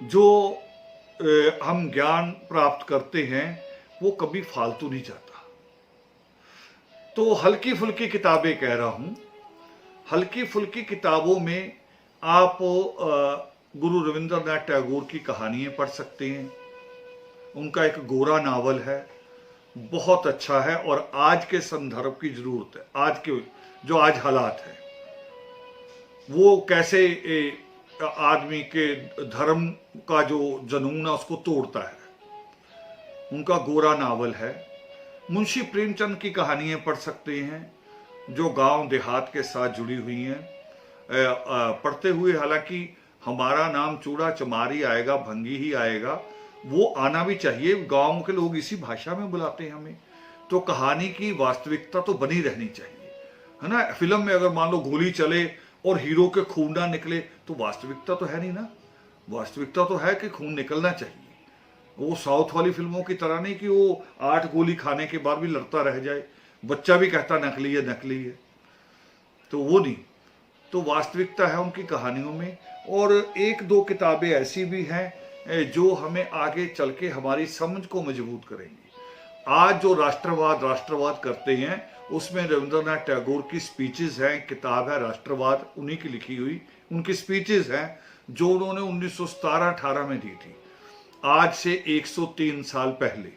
जो हम ज्ञान प्राप्त करते हैं वो कभी फालतू नहीं जाता। तो हल्की फुल्की किताबें कह रहा हूं, हल्की फुल्की किताबों में आप गुरु रविंद्रनाथ टैगोर की कहानियां पढ़ सकते हैं। उनका एक गोरा नावल है, बहुत अच्छा है और आज के संदर्भ की जरूरत है। आज के जो आज हालात है वो कैसे आदमी के धर्म का जो जुनून है उसको तोड़ता है, उनका गोरा नावल है। मुंशी प्रेमचंद की कहानियां पढ़ सकते हैं जो गांव देहात के साथ जुड़ी हुई हैं। पढ़ते हुए हालांकि हमारा नाम चूड़ा चमारी आएगा, भंगी ही आएगा, वो आना भी चाहिए। गांव के लोग इसी भाषा में बुलाते हैं हमें। तो कहानी की वास्तविकता तो बनी रहनी चाहिए, है ना। फिल्म में अगर मान लो गोली चले और हीरो के खून ना निकले तो वास्तविकता तो है नहीं ना। वास्तविकता तो है कि खून निकलना चाहिए। वो साउथ वाली फिल्मों की तरह नहीं कि वो 8 गोली खाने के बाद भी लड़ता रह जाए, बच्चा भी कहता नकली है नकली है, तो वो नहीं। तो वास्तविकता है उनकी कहानियों में। और एक दो किताबें ऐसी भी हैं जो हमें आगे चल के हमारी समझ को मजबूत करेंगी। आज जो राष्ट्रवाद करते हैं उसमें रविंद्रनाथ टैगोर की स्पीचेस हैं, किताब है राष्ट्रवाद, उन्हीं की लिखी हुई उनकी स्पीचेस हैं जो उन्होंने 1917-18 में दी थी, आज से 103 साल पहले।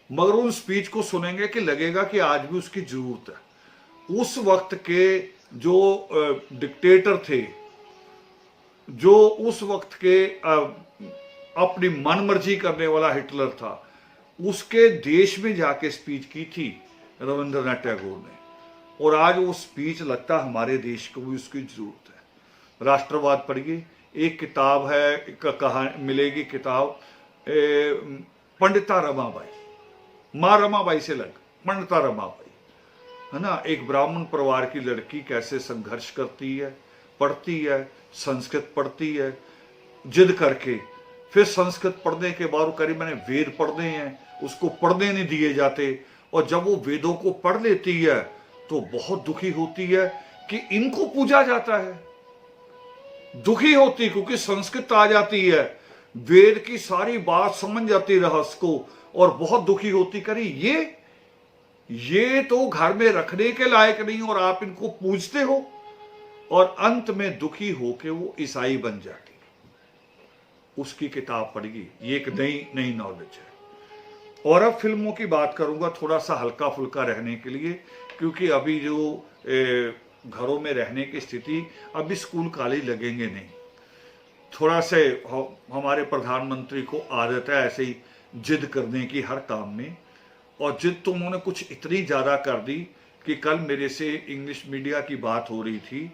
मगर उन स्पीच को सुनेंगे कि लगेगा कि आज भी उसकी जरूरत है। उस वक्त के जो डिक्टेटर थे, जो उस वक्त के अपनी मनमर्जी करने वाला हिटलर था, उसके देश में जाके स्पीच की थी रविंद्रनाथ टैगोर ने। और आज वो स्पीच लगता हमारे देश को भी उसकी जरूरत है। राष्ट्रवाद पढ़िए। एक किताब है, कहानी मिलेगी किताब पंडिता रमाबाई, माँ रमाबाई से लग पंडिता रमाबाई, है ना। एक ब्राह्मण परिवार की लड़की कैसे संघर्ष करती है, पढ़ती है, संस्कृत पढ़ती है जिद करके। फिर संस्कृत पढ़ने के बाद वो करी मैंने वेद पढ़ने हैं, उसको पढ़ने नहीं दिए जाते। और जब वो वेदों को पढ़ लेती है तो बहुत दुखी होती है कि इनको पूजा जाता है। दुखी होती क्योंकि संस्कृत आ जाती है, वेद की सारी बात समझ जाती रहस्य को, और बहुत दुखी होती करी ये तो घर में रखने के लायक नहीं और आप इनको पूजते हो। और अंत में दुखी होके वो ईसाई बन जाती। उसकी किताब पढ़ी, ये एक नई नॉलेज है। और अब फिल्मों की बात करूंगा थोड़ा सा हल्का फुल्का रहने के लिए, क्योंकि अभी जो घरों में रहने की स्थिति, अभी स्कूल कॉलेज लगेंगे नहीं। थोड़ा से हमारे प्रधानमंत्री को आदत है ऐसे ही जिद करने की हर काम में, और जिद तो उन्होंने कुछ इतनी ज़्यादा कर दी कि कल मेरे से इंग्लिश मीडिया की बात हो रही थी,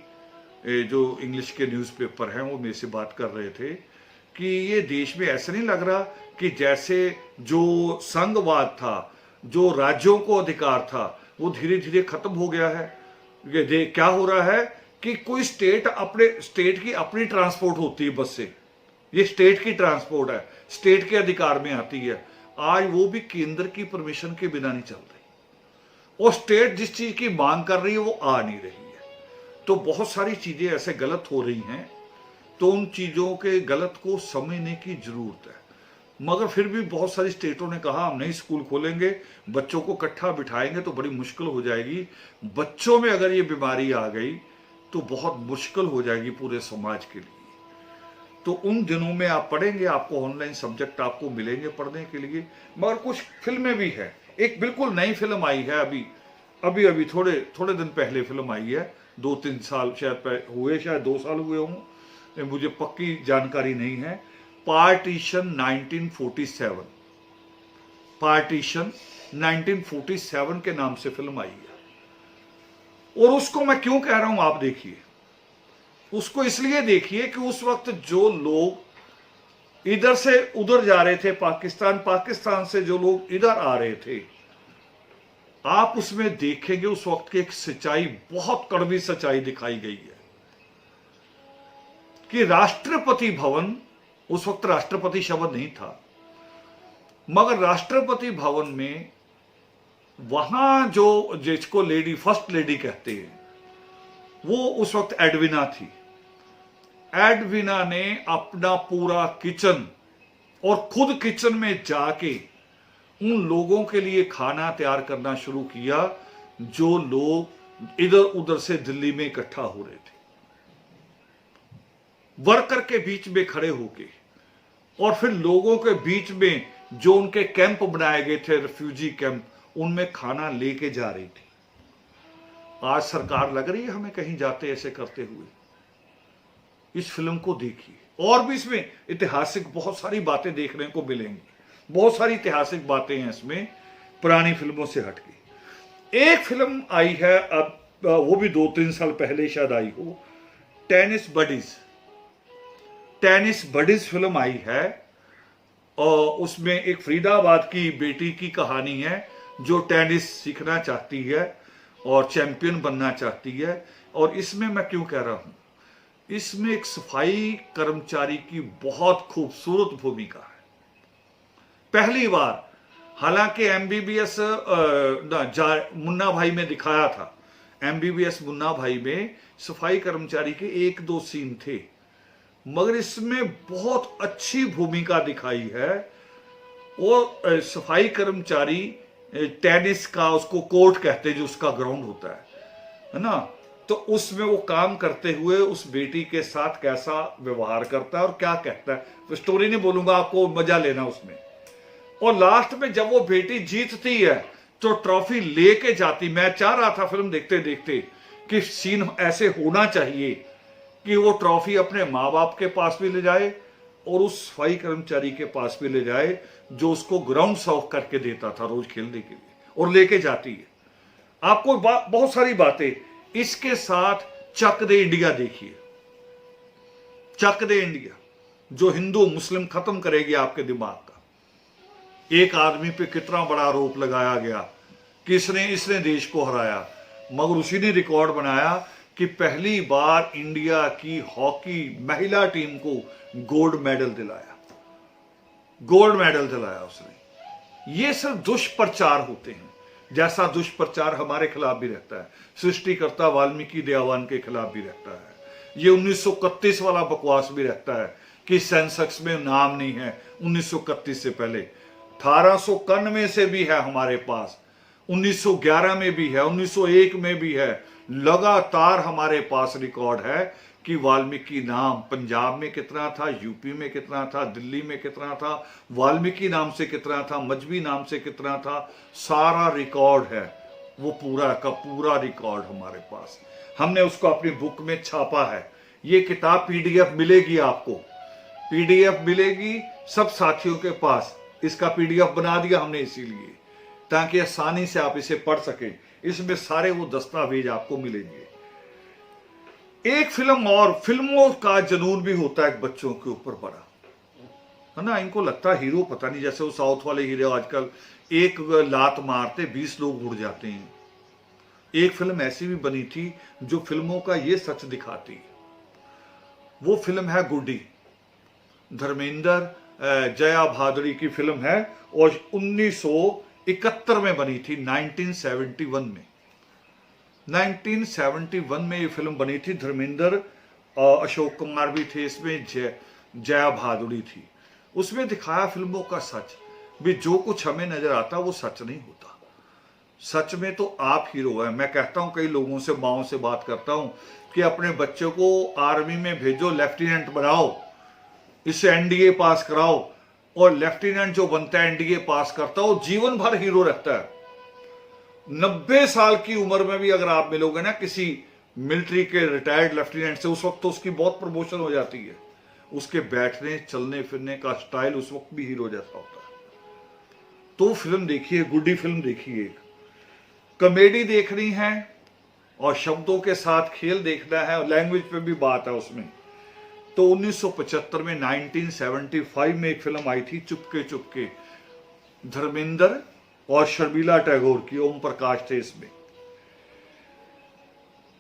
जो इंग्लिश के न्यूज़पेपर हैं वो मेरे से बात कर रहे थे कि ये देश में ऐसा नहीं लग रहा कि जैसे जो संघवाद था, जो राज्यों को अधिकार था, वो धीरे धीरे खत्म हो गया है। ये क्या हो रहा है कि कोई स्टेट की अपनी ट्रांसपोर्ट होती है बस से, ये स्टेट की ट्रांसपोर्ट है, स्टेट के अधिकार में आती है। आज वो भी केंद्र की परमिशन के बिना नहीं चल रही, और स्टेट जिस चीज की मांग कर रही है वो आ नहीं रही है। तो बहुत सारी चीजें ऐसे गलत हो रही हैं, तो उन चीजों के गलत को समझने की जरूरत है। मगर फिर भी बहुत सारी स्टेटों ने कहा हम नहीं स्कूल खोलेंगे, बच्चों को इकट्ठा बिठाएंगे तो बड़ी मुश्किल हो जाएगी। बच्चों में अगर ये बीमारी आ गई तो बहुत मुश्किल हो जाएगी पूरे समाज के लिए। तो उन दिनों में आप पढ़ेंगे, आपको ऑनलाइन सब्जेक्ट आपको मिलेंगे पढ़ने के लिए। मगर कुछ फिल्में भी है। एक बिल्कुल नई फिल्म आई है, अभी थोड़े दिन पहले फिल्म आई है, 2-3 साल शायद हुए, शायद 2 साल हुए हों, मुझे पक्की जानकारी नहीं है। पार्टीशन 1947, पार्टीशन 1947 के नाम से फिल्म आई है। और उसको मैं क्यों कह रहा हूं आप देखिए, उसको इसलिए देखिए कि उस वक्त जो लोग इधर से उधर जा रहे थे, पाकिस्तान से जो लोग इधर आ रहे थे, आप उसमें देखेंगे उस वक्त की एक सच्चाई, बहुत कड़वी सच्चाई दिखाई गई है कि राष्ट्रपति भवन, उस वक्त राष्ट्रपति शब्द नहीं था, मगर राष्ट्रपति भवन में वहां जो जिसको लेडी फर्स्ट लेडी कहते हैं, वो उस वक्त एडविना थी। एडविना ने अपना पूरा किचन और खुद किचन में जाके उन लोगों के लिए खाना तैयार करना शुरू किया जो लोग इधर उधर से दिल्ली में इकट्ठा हो रहे थे, वर्कर के बीच में खड़े होके, और फिर लोगों के बीच में जो उनके कैंप बनाए गए थे, रिफ्यूजी कैंप, उनमें खाना लेके जा रही थी। आज सरकार लग रही है हमें कहीं जाते ऐसे करते हुए। इस फिल्म को देखिए, और भी इसमें ऐतिहासिक बहुत सारी बातें देखने को मिलेंगी, बहुत सारी ऐतिहासिक बातें हैं इसमें पुरानी फिल्मों से हटके। एक फिल्म आई है अब, वो भी 2-3 साल पहले शायद आई हो, tennis buddies. Tennis buddies film आई है, और उसमें एक फरीदाबाद की बेटी की कहानी है जो टेनिस सीखना चाहती है और चैंपियन बनना चाहती है। और इसमें मैं क्यों कह रहा हूं, इसमें एक सफाई कर्मचारी की बहुत खूबसूरत भूमिका है। पहली बार, हालांकि एमबीबीएस मुन्ना भाई में दिखाया था, एमबीबीएस मुन्ना भाई में सफाई कर्मचारी के 1-2 सीन थे, मगर इसमें बहुत अच्छी भूमिका दिखाई है। और सफाई कर्मचारी टेनिस का, उसको कोर्ट कहते हैं जो उसका ग्राउंड होता है ना, तो उसमें वो काम करते हुए उस बेटी के साथ कैसा व्यवहार करता है और क्या कहता है, तो स्टोरी नहीं बोलूंगा, आपको मजा लेना उसमें। और लास्ट में जब वो बेटी जीतती है तो ट्रॉफी लेके जाती, मैं चाह रहा था फिल्म देखते देखते कि सीन ऐसे होना चाहिए कि वो ट्रॉफी अपने माँ बाप के पास भी ले जाए और उस सफाई कर्मचारी के पास भी ले जाए जो उसको ग्राउंड साफ करके देता था रोज खेलने के लिए, और लेके जाती है। आपको बहुत सारी बातें। इसके साथ चक दे इंडिया देखिए, चक दे इंडिया, जो हिंदू मुस्लिम खत्म करेगी आपके दिमाग का। एक आदमी पे कितना बड़ा आरोप लगाया गया कि इसने देश को हराया, मगर उसी ने रिकॉर्ड बनाया कि पहली बार इंडिया की हॉकी महिला टीम को गोल्ड मेडल दिलाया, गोल्ड मेडल दिलाया उसने। ये सब दुष्प्रचार होते हैं, जैसा दुष्प्रचार हमारे खिलाफ भी रहता है, सृष्टिकर्ता वाल्मीकि दयावान के खिलाफ भी रहता है। ये 1931 वाला बकवास भी रहता है कि सेंसेक्स में नाम नहीं है 1931 से पहले, 1891 से भी है हमारे पास, 1911 में भी है, 1901 में भी है। लगातार हमारे पास रिकॉर्ड है कि वाल्मीकि नाम पंजाब में कितना था, यूपी में कितना था, दिल्ली में कितना था, वाल्मीकि नाम से कितना था, मजबी नाम से कितना था, सारा रिकॉर्ड है। वो पूरा का पूरा रिकॉर्ड हमारे पास, हमने उसको अपनी बुक में छापा है। ये किताब पीडीएफ मिलेगी आपको, पीडीएफ मिलेगी सब साथियों के पास। इसका पीडीएफ बना दिया हमने इसीलिए ताकि आसानी से आप इसे पढ़ सकें। इसमें सारे वो दस्तावेज आपको मिलेंगे। एक फिल्म, और फिल्मों का जुनून भी होता है बच्चों के ऊपर बड़ा, है ना। इनको लगता है हीरो, पता नहीं, जैसे वो साउथ वाले हीरो आजकल एक लात मारते 20 लोग उड़ जाते हैं। एक फिल्म ऐसी भी बनी थी जो फिल्मों का ये सच दिखाती, वो फिल्म है गुड्डी, धर्मेंद्र जया भादुड़ी की फिल्म है, और 1971 में बनी थी, 1971 में 1971 में ये फिल्म बनी थी। धर्मेंद्र, अशोक कुमार भी थे इसमें, जया भादुड़ी थी। उसमें दिखाया फिल्मों का सच भी, जो कुछ हमें नजर आता वो सच नहीं होता। सच में तो आप हीरो हैं। मैं कहता हूं, कई लोगों से, माओं से बात करता हूं कि अपने बच्चों को आर्मी में भेजो, लेफ्टिनेंट बनाओ, इससे एनडीए पास कराओ, और लेफ्टिनेंट जो बनता है एनडीए पास करता है वो जीवन भर हीरो रहता है। 90 साल की उम्र में भी अगर आप मिलोगे ना किसी मिलिट्री के रिटायर्ड लेफ्टिनेंट से, उस वक्त तो उसकी बहुत प्रमोशन हो जाती है, उसके बैठने चलने फिरने का स्टाइल उस वक्त भी हीरो जैसा होता है। तो फिल्म देखिए, गुड्डी फिल्म देखिए। कॉमेडी देखनी है और शब्दों के साथ खेल देखना है, और लैंग्वेज पे भी बात है उसमें, तो 1975 में 1975 में एक फिल्म आई थी, चुपके चुपके, धर्मेंद्र और शर्मिला टैगोर की, ओम प्रकाश थे इसमें।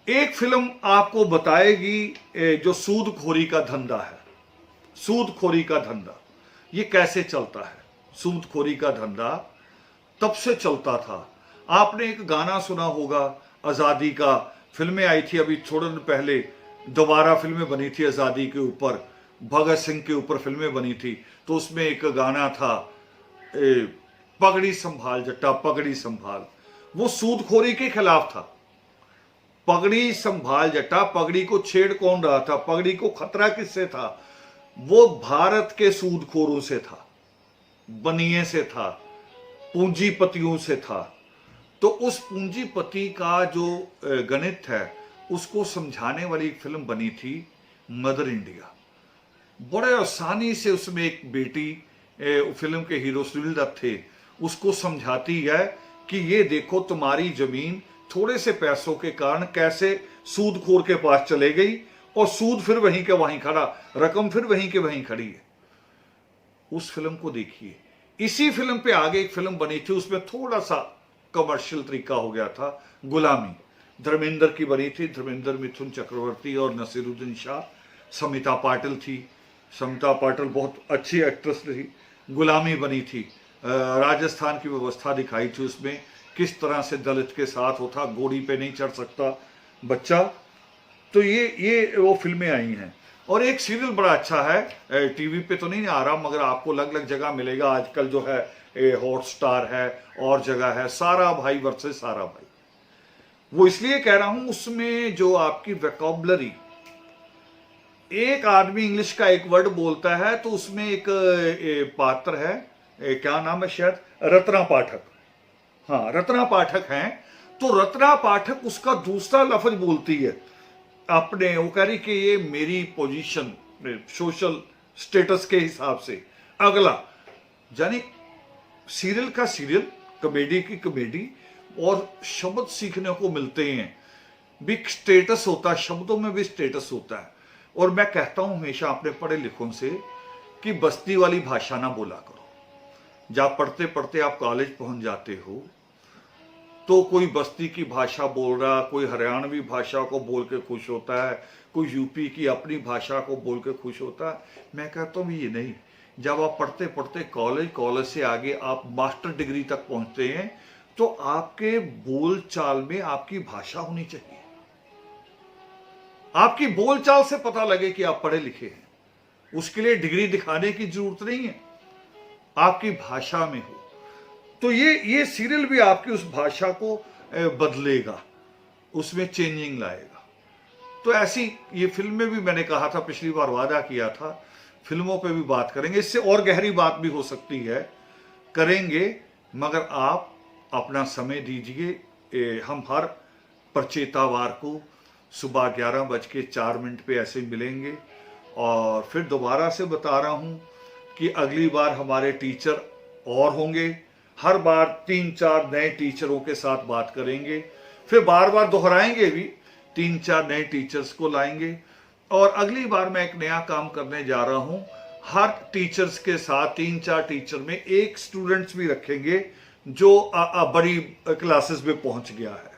एक फिल्म आपको बताएगी जो सूदखोरी का धंधा है, सूदखोरी का धंधा ये कैसे चलता है। सूदखोरी का धंधा तब से चलता था। आपने एक गाना सुना होगा आजादी का, फिल्में आई थी अभी थोड़े दिन पहले, दोबारा फिल्में बनी थी आज़ादी के ऊपर, भगत सिंह के ऊपर फिल्में बनी थी, तो उसमें एक गाना था पगड़ी संभाल जट्टा पगड़ी संभाल, वो सूदखोरी के खिलाफ था। पगड़ी संभाल जट्टा, पगड़ी को छेड़ कौन रहा था, पगड़ी को खतरा किससे था? वो भारत के सूदखोरों से था, बनिए से था, पूंजीपतियों से था। तो उस पूंजीपति का जो गणित है उसको समझाने वाली एक फिल्म बनी थी मदर इंडिया। बड़े आसानी से उसमें एक बेटी, फिल्म के हीरो सुनील दत्त थे, उसको समझाती है कि ये देखो तुम्हारी जमीन थोड़े से पैसों के कारण कैसे सूदखोर के पास चले गई, और सूद फिर वहीं के वहीं खड़ा, रकम फिर वहीं के वहीं खड़ी है। उस फिल्म को देखिए। इसी फिल्म पे आगे एक फिल्म बनी थी, उसमें थोड़ा सा कमर्शियल तरीका हो गया था, गुलामी, धर्मेंद्र की बनी थी, धर्मेंद्र, मिथुन चक्रवर्ती और नसीरुद्दीन शाह, समिता पाटिल थी। समिता पाटिल बहुत अच्छी एक्ट्रेस थी। गुलामी बनी थी, राजस्थान की व्यवस्था दिखाई थी उसमें, किस तरह से दलित के साथ होता, घोड़ी पे नहीं चढ़ सकता बच्चा। तो ये वो फिल्में आई हैं। और एक सीरियल बड़ा अच्छा है, टीवी पे तो नहीं आ रहा मगर आपको अलग अलग जगह मिलेगा आजकल, जो है हॉटस्टार है और जगह है, सारा भाई वर्सेस सारा भाई। वो इसलिए कह रहा हूं, उसमें जो आपकी वोकैबुलरी, एक आदमी इंग्लिश का एक वर्ड बोलता है तो उसमें एक पात्र है, क्या नाम है शायद, रत्ना पाठक। हाँ, रत्ना पाठक हैं। तो रत्ना पाठक उसका दूसरा लफ्ज बोलती है अपने, वो कह रही कि ये मेरी पोजीशन, सोशल स्टेटस के हिसाब से। अगला, यानी सीरियल का सीरियल, कॉमेडी की कॉमेडी, और शब्द सीखने को मिलते हैं भी। स्टेटस होता है, शब्दों में भी स्टेटस होता है। और मैं कहता हूं हमेशा अपने पढ़े लिखों से कि बस्ती वाली भाषा ना बोला करो। जब पढ़ते पढ़ते आप कॉलेज पहुंच जाते हो तो कोई बस्ती की भाषा बोल रहा, कोई हरियाणवी भाषा को बोल के खुश होता है, कोई यूपी की अपनी भाषा को बोल के खुश होता है। मैं कहता हूं ये नहीं। जब आप पढ़ते पढ़ते कॉलेज से आगे आप मास्टर डिग्री तक पहुंचते हैं तो आपके बोल चाल में आपकी भाषा होनी चाहिए। आपकी बोलचाल से पता लगे कि आप पढ़े लिखे हैं। उसके लिए डिग्री दिखाने की जरूरत नहीं है, आपकी भाषा में हो। तो ये सीरियल भी आपकी उस भाषा को बदलेगा, उसमें चेंजिंग लाएगा। तो ऐसी ये फिल्में भी, मैंने कहा था पिछली बार, वादा किया था फिल्मों पे भी बात करेंगे। इससे और गहरी बात भी हो सकती है, करेंगे, मगर आप अपना समय दीजिए। हम हर प्रचेतावार को सुबह 11:04 पे ऐसे मिलेंगे। और फिर दोबारा से बता रहा हूं कि अगली बार हमारे टीचर और होंगे। हर बार 3-4 नए टीचरों के साथ बात करेंगे, फिर बार बार दोहराएंगे भी, 3-4 नए टीचर्स को लाएंगे। और अगली बार मैं एक नया काम करने जा रहा हूं, हर टीचर्स के साथ 3-4 टीचर में एक स्टूडेंट्स भी रखेंगे जो बड़ी क्लासेस में पहुंच गया है।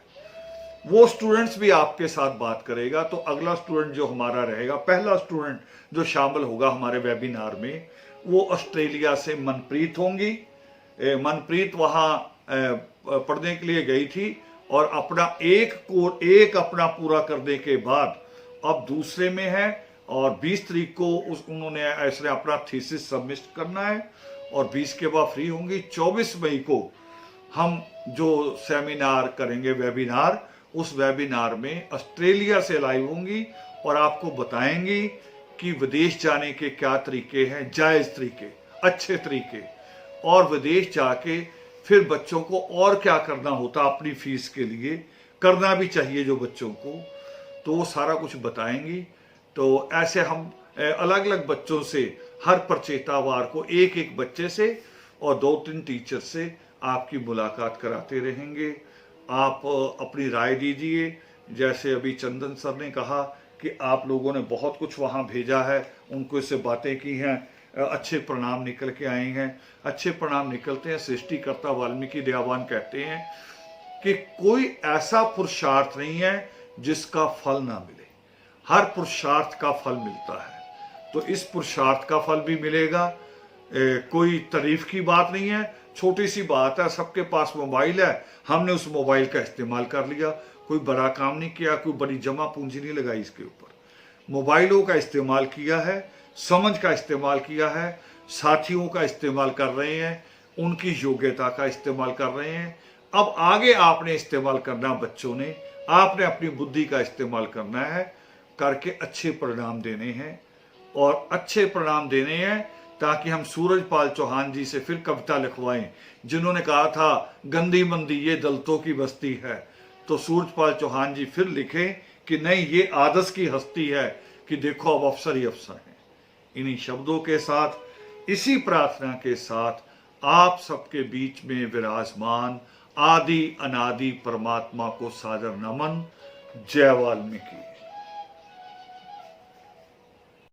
वो स्टूडेंट्स भी आपके साथ बात करेगा। तो अगला स्टूडेंट जो हमारा रहेगा, पहला स्टूडेंट जो शामिल होगा हमारे वेबिनार में, वो ऑस्ट्रेलिया से मनप्रीत होंगी। मनप्रीत वहां पढ़ने के लिए गई थी और अपना एक अपना पूरा करने के बाद अब दूसरे में है, और 20 तारीख को उन्होंने ऐसे अपना थीसिस सबमिट करना है और 20 के बाद फ्री होंगी। 24 मई को हम जो सेमिनार करेंगे, वेबिनार, उस वेबिनार में ऑस्ट्रेलिया से लाइव होंगी और आपको बताएंगी कि विदेश जाने के क्या तरीके हैं, जायज़ तरीके, अच्छे तरीके, और विदेश जाके फिर बच्चों को और क्या करना होता अपनी फीस के लिए, करना भी चाहिए जो बच्चों को, तो वो सारा कुछ बताएंगी। तो ऐसे हम अलग अलग बच्चों से, हर प्रचेतावार को एक एक बच्चे से और 2-3 टीचर से आपकी मुलाकात कराते रहेंगे। आप अपनी राय दीजिए। जैसे अभी चंदन सर ने कहा कि आप लोगों ने बहुत कुछ वहाँ भेजा है, उनको इससे बातें की हैं, अच्छे परिणाम निकल के आए हैं। अच्छे परिणाम निकलते हैं। सृष्टिकर्ता वाल्मीकि दयावान कहते हैं कि कोई ऐसा पुरुषार्थ नहीं है जिसका फल ना मिले, हर पुरुषार्थ का फल मिलता है। तो इस पुरुषार्थ का फल भी मिलेगा। कोई तारीफ की बात नहीं है, छोटी सी बात है, सबके पास मोबाइल है, हमने उस मोबाइल का इस्तेमाल कर लिया, कोई बड़ा काम नहीं किया, कोई बड़ी जमा पूंजी नहीं लगाई इसके ऊपर। मोबाइलों का इस्तेमाल किया है, समझ का इस्तेमाल किया है, साथियों का इस्तेमाल कर रहे हैं, उनकी योग्यता का इस्तेमाल कर रहे हैं। अब आगे आपने इस्तेमाल करना, बच्चों ने आपने अपनी बुद्धि का इस्तेमाल करना है, करके अच्छे परिणाम देने हैं। और अच्छे परिणाम देने हैं ताकि हम सूरजपाल चौहान जी से फिर कविता लिखवाएं, जिन्होंने कहा था गंदी मंदी ये दलितों की बस्ती है। तो सूरजपाल चौहान जी फिर लिखें कि नहीं, ये आदर्श की हस्ती है कि देखो अब अफसर ही अफसर हैं। इन्हीं शब्दों के साथ, इसी प्रार्थना के साथ आप सबके बीच में विराजमान आदि अनादि परमात्मा को सादर नमन। जय वाल्मीकि।